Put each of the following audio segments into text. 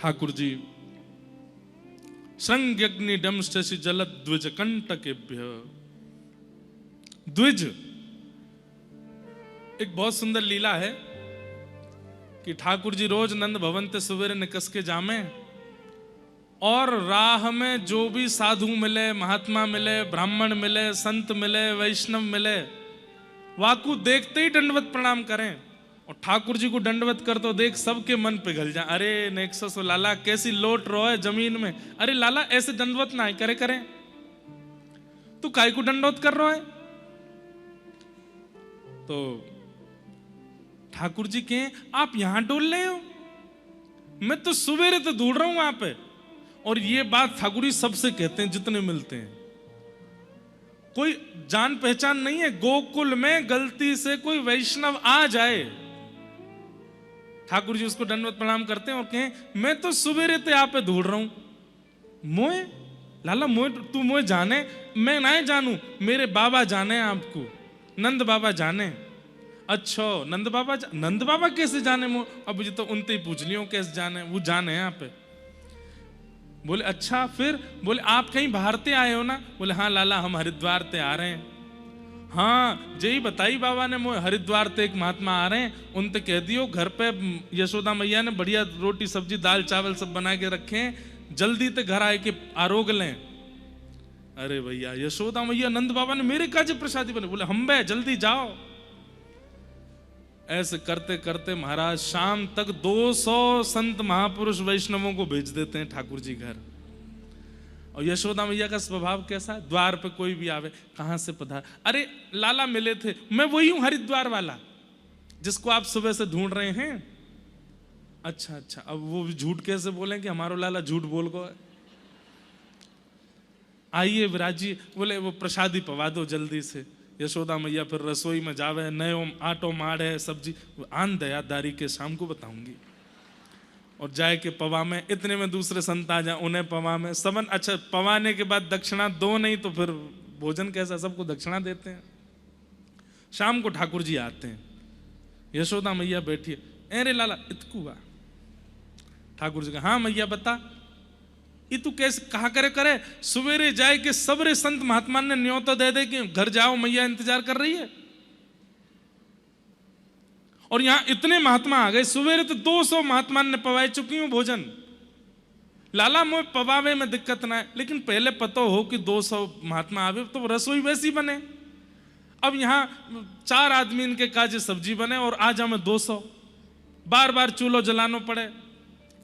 ठाकुर जी श्रृंग्यग्नि डमशि जल द्विज कंटकेभ्य। द्विज एक बहुत सुंदर लीला है कि ठाकुर जी रोज नंद भवन ते सवेरे निकस के जामे और राह में जो भी साधु मिले, महात्मा मिले, ब्राह्मण मिले, संत मिले, वैष्णव मिले, वाकू देखते ही दंडवत प्रणाम करें। और ठाकुर जी को दंडवत कर तो देख सबके मन पिघल जाए, अरे नेक्सस लाला कैसी लोट रो है जमीन में, अरे लाला ऐसे दंडवत ना करे करें, तू काय को दंडवत कर रहा है। तो ठाकुर जी कहें आप यहां डोल रहे हो, मैं तो सवेरे तो ढूंढ रहा हूं वहां पे। और ये बात ठाकुर जी सबसे कहते हैं जितने मिलते हैं, कोई जान पहचान नहीं है। गोकुल में गलती से कोई वैष्णव आ जाए, ठाकुर जी उसको दंडवत प्रणाम करते हैं और कहें मैं तो सवेरे ते आप पे ढूंढ रहा हूं, मोए लाला मोए तू मोए जाने, मैं ना जानू, मेरे बाबा जाने आपको, नंद बाबा जाने। अच्छा नंद बाबा कैसे जाने मो, अब जी तो उनते ही पूछ लियो कैसे जाने, वो जाने यहाँ पे। बोले अच्छा फिर, बोले आप कहीं बाहर ते आए हो ना, बोले हाँ लाला हम हरिद्वार ते आ रहे हैं। हाँ यही बताई बाबा ने, मोए हरिद्वार ते एक महात्मा आ रहे हैं, उनते कह दियो घर पे यशोदा मैया ने बढ़िया रोटी सब्जी दाल चावल सब बना के रखे हैं, जल्दी ते घर आए के आरोग लें। अरे भैया यशोदा मैया नंद बाबा ने मेरे काजे प्रसादी बने, बोले हम बे जल्दी जाओ। ऐसे करते करते महाराज शाम तक 200 संत महापुरुष वैष्णवों को भेज देते हैं ठाकुर जी घर। और यशोदा मैया का स्वभाव कैसा है, द्वार पे कोई भी आवे कहां से पधार, अरे लाला मिले थे, मैं वही हूं हरिद्वार वाला जिसको आप सुबह से ढूंढ रहे हैं। अच्छा अच्छा, अब वो झूठ कैसे बोलें कि हमारो लाला झूठ बोल गो है। आइए विराजी, बोले वो प्रसादी पवा दो जल्दी से। यशोदा मैया फिर रसोई में जावे, नयो आटो माड़े सब्जी, आन दयादारी के शाम को बताऊंगी। और जाए के पवा में, इतने में दूसरे संत आ जाए, उन्हें पवा में सबन, अच्छा पवाने के बाद दक्षिणा दो नहीं तो फिर भोजन कैसा, सबको दक्षिणा देते हैं। शाम को ठाकुर जी आते हैं, यशोदा मैया बैठी है, अरे लाला इतकुआ। ठाकुर जी का हाँ मैया बता, ये तू कैसे कहा करे सवेरे जाए के सबरे संत महात्मा ने न्योता दे दे कि घर जाओ मैया इंतजार कर रही है। और यहां इतने महात्मा आ गए, सवेरे तो 200 महात्मा ने पवाए चुकी हूं भोजन। लाला मोए पवावे में दिक्कत ना है, लेकिन पहले पता हो कि 200 महात्मा आवे तो रसोई वैसी बने। अब यहां 4 आदमी इनके काजे सब्जी बने और आज हमें 200, बार बार चूल्हो जलानो पड़े,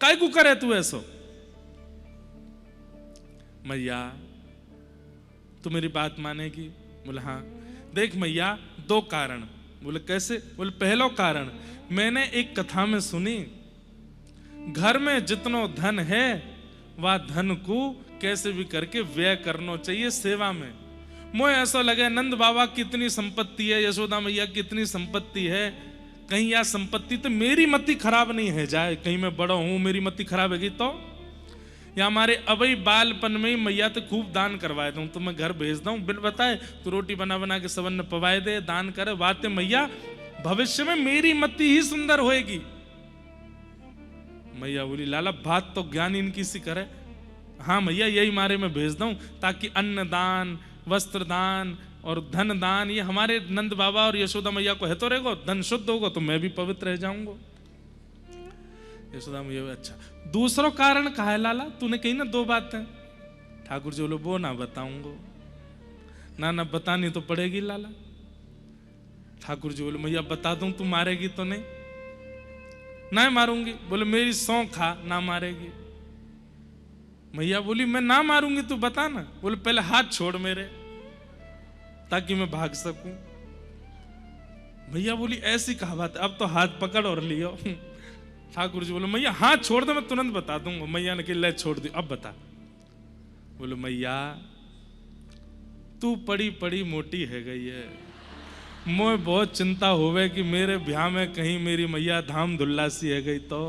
काय को करे तू ऐसो। मैया तू मेरी बात मानेगी, बोले हाँ। देख मैया 2 कारण, बोले कैसे, बोले पहलो कारण मैंने एक कथा में सुनी, घर में जितनो धन है वह धन को कैसे भी करके व्यय करना चाहिए सेवा में। मुझे ऐसा लगे नंद बाबा की इतनी संपत्ति है, यशोदा मैया की इतनी संपत्ति है, कहीं यह संपत्ति तो मेरी मति खराब नहीं है जाए, कहीं मैं बड़ा हूं मेरी मति खराब है तो, या हमारे अबई बालपन में ही मैया तो खूब दान करवाए दूं, तो मैं घर भेज दूं, बिन बताए तो रोटी बना बना के सबन ने पवाए दे, दान करे, बातें मैया भविष्य में मेरी मति ही सुंदर होएगी। मैया बोली लाला बात तो ज्ञान इनकी सी करे। हाँ मैया यही मारे मैं भेज दूं, ताकि अन्न दान, वस्त्र दान और धन दान ये हमारे नंद बाबा और यशोदा मैया को है तो रहेगा, धन शुद्ध होगा तो मैं भी पवित्र रह जाऊंगा। यशोदा मैया अच्छा दूसरा कारण कहा है लाला, तूने कही ना 2 बातें। ठाकुर जी बोले वो ना बताऊंगा, ना बतानी तो पड़ेगी लाला। ठाकुर जी बोले मैया बता दूं तू मारेगी तो नहीं, ना मारूंगी। बोले मेरी सौं खा ना मारेगी। मैया बोली मैं ना मारूंगी तू बता ना। बोले पहले हाथ छोड़ मेरे ताकि मैं भाग सकूं। मैया बोली ऐसी कहा बात, अब तो हाथ पकड़ और लियो। ठाकुर जी बोले मैया हाथ छोड़ दे मैं तुरंत बता दूंगा। मैया ने कहा ले छोड़ दी, अब बता। बोले मैया तू पड़ी पड़ी मोटी है गई है, मोए बहुत चिंता होवे कि मेरे ब्याह में कहीं मेरी मैया धाम धुल्ला सी है गई तो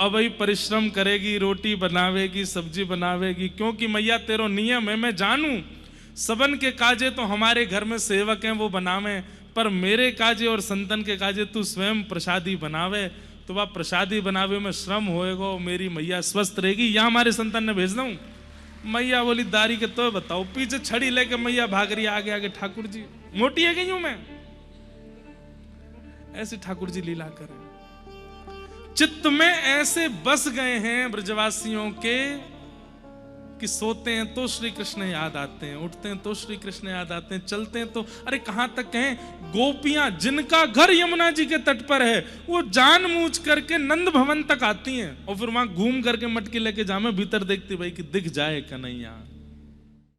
अब ही परिश्रम करेगी, रोटी बनावेगी, सब्जी बनावेगी, क्योंकि मैया तेरो नियम है मैं जानू, सबन के काजे तो हमारे घर में सेवक हैं वो बनावे, पर मेरे काजे और संतन के काजे तू स्वयं प्रसादी बनावे। तो वह प्रसादी बनावे में श्रम होएगा, मेरी मैया स्वस्थ रहेगी, या हमारे संतान ने भेज दूं। मैया बोली दारी के तो बताओ, पीछे छड़ी लेके मैया भाग रही आगे आगे, ठाकुर जी मोटी है गई हूं मैं। ऐसे ठाकुर जी लीला करें, चित्त में ऐसे बस गए हैं ब्रजवासियों के कि सोते हैं तो श्री कृष्ण याद आते हैं, उठते हैं तो श्री कृष्ण याद आते हैं, चलते हैं तो, अरे कहां तक कहें, गोपियां जिनका घर यमुना जी के तट पर है वो जानबूझ करके नंद भवन तक आती हैं और फिर वहां घूम करके मटकी लेके जामे भीतर देखती भाई कि दिख जाए कन्हैया।